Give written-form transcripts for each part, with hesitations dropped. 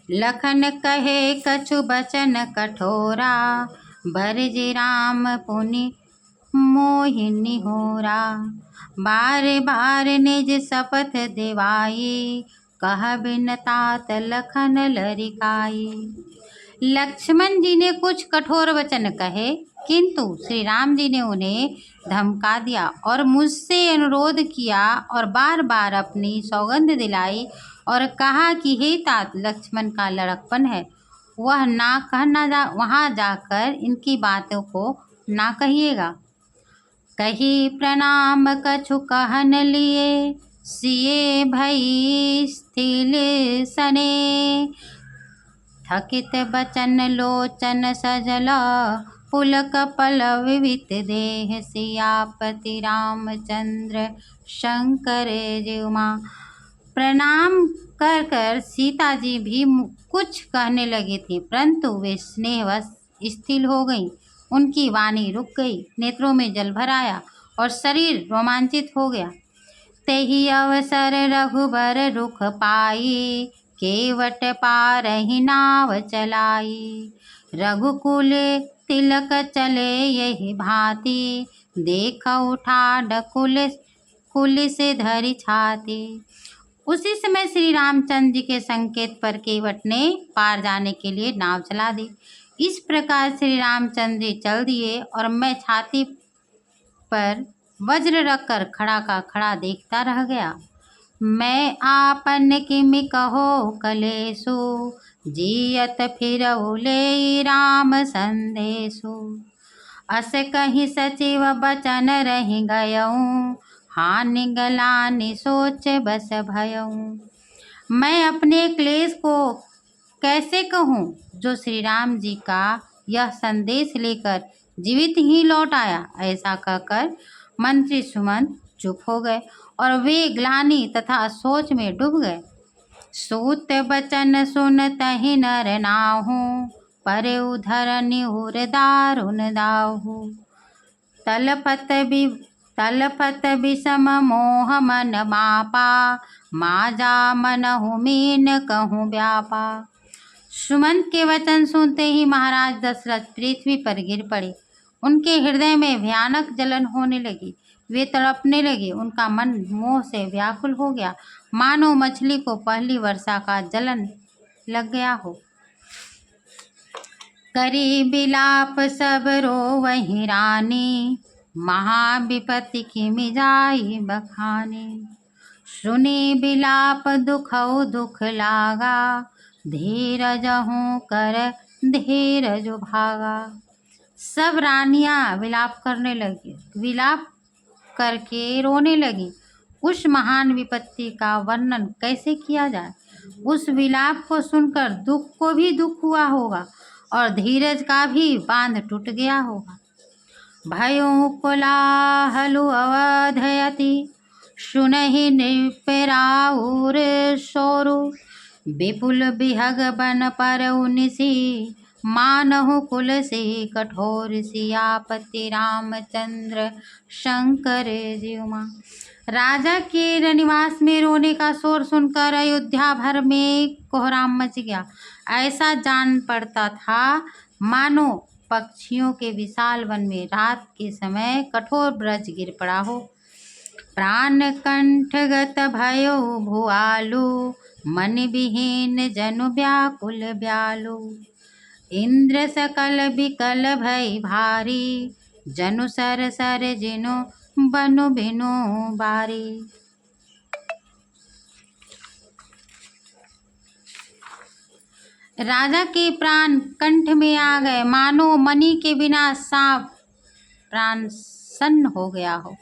लखन कहे कछु बचन कठोरा, भरज राम पुनि मोहिनी होरा। बार बार निज शपथ दिवाई, कह बिन तात लखन लरिकाई। लक्ष्मण जी ने कुछ कठोर वचन कहे, किंतु श्री राम जी ने उन्हें धमका दिया और मुझसे अनुरोध किया और बार बार अपनी सौगंध दिलाई और कहा कि हे तात, लक्ष्मण का लड़कपन है, वह वहाँ जाकर इनकी बातों को ना कहिएगा। कही प्रणाम कछु कहन लिए, सिए भई स्थिल सने। थकित बचन लोचन सजला, पुलक पल विवित देह। सियापति रामचंद्र शंकर जिउमा। प्रणाम कर कर सीता जी भी कुछ कहने लगी थी, परंतु वे स्नेहवश स्थिर हो गईं। उनकी वाणी रुक गई, नेत्रों में जल भर आया और शरीर रोमांचित हो गया। तेहि अवसर रघुबर रुख पाई, केवट पारहि नाव चलाई। रघुकुल तिलक चले यही भांति, देख उठा कुल से धरि छाती। उसी समय श्री रामचंद्र जी के संकेत पर केवट ने पार जाने के लिए नाव चला दी। इस प्रकार श्री रामचंद्र जी चल दिए और मैं छाती पर वज्र रखकर खड़ा का खड़ा देखता रह गया। मैं आपन किमि कहो कलेसु, जियत फिरऊ ले राम संदेशु। अस कहीं सचिव बचन रहि गयऊँ, हानि गलानि सोच बस भयऊँ। मैं अपने क्लेश को कैसे कहूँ, जो श्री राम जी का यह संदेश लेकर जीवित ही लौट आया। ऐसा कहकर मंत्री सुमंत चुप हो गए और वे ग्लानि तथा सोच में डूब गए। सूत बचन सुनतहि नर नाहु, परे उधर निहुर दारुन दाहु। तलपत विषम मोह मन मापा, माजा मनहु मीन कहूँ व्यापा। सुमंत के वचन सुनते ही महाराज दशरथ पृथ्वी पर गिर पड़े। उनके हृदय में भयानक जलन होने लगी, वे तड़पने लगे। उनका मन मोह से व्याकुल हो गया, मानो मछली को पहली वर्षा का जलन लग गया हो। करी बिलाप सब रोवहि रानी, महाविपत्ति किमि जाई बखानी। सुनी बिलाप दुखऊ दुख लागा, धीरजहु कर धीरज भागा। सब रानियां विलाप करने लगी, विलाप करके रोने लगी। उस महान विपत्ति का वर्णन कैसे किया जाए। उस विलाप को सुनकर दुख को भी दुख हुआ होगा और धीरज का भी बांध टूट गया होगा। भयो कोलाहलु अवधयति, सुनहि नृपराउर शोरु। विपुल बिहग बन परउ निसि, मानहु कुल से कठोर। सियापति रामचंद्र शंकर जिउमा। राजा के रनिवास में रोने का शोर सुनकर अयोध्या भर में कोहराम मच गया। ऐसा जान पड़ता था मानो पक्षियों के विशाल वन में रात के समय कठोर ब्रज गिर पड़ा हो। प्राण कंठगत भयो भुआलु, मन विहीन जनु व्याकुल ब्यालु। इंद्र सकल बिकल भई भारी, जनु सर सर जिनु बनु बिनु बारी। राजा के प्राण कंठ में आ गए, मानो मणि के बिना सांप प्राण सन्न हो गया हो।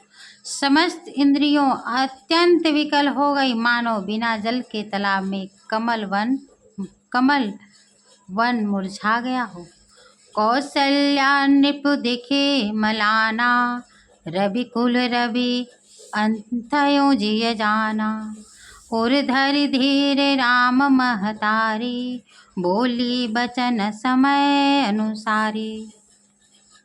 समस्त इंद्रियों अत्यंत विकल हो गई, मानो बिना जल के तालाब में कमल वन मुरझा गया हो। कौशल्या नृप दिखे मलाना, रवि कुल रवि अंतयो जिय जाना। उर धरि धीर राम महतारी, बोली बचन समय अनुसारी।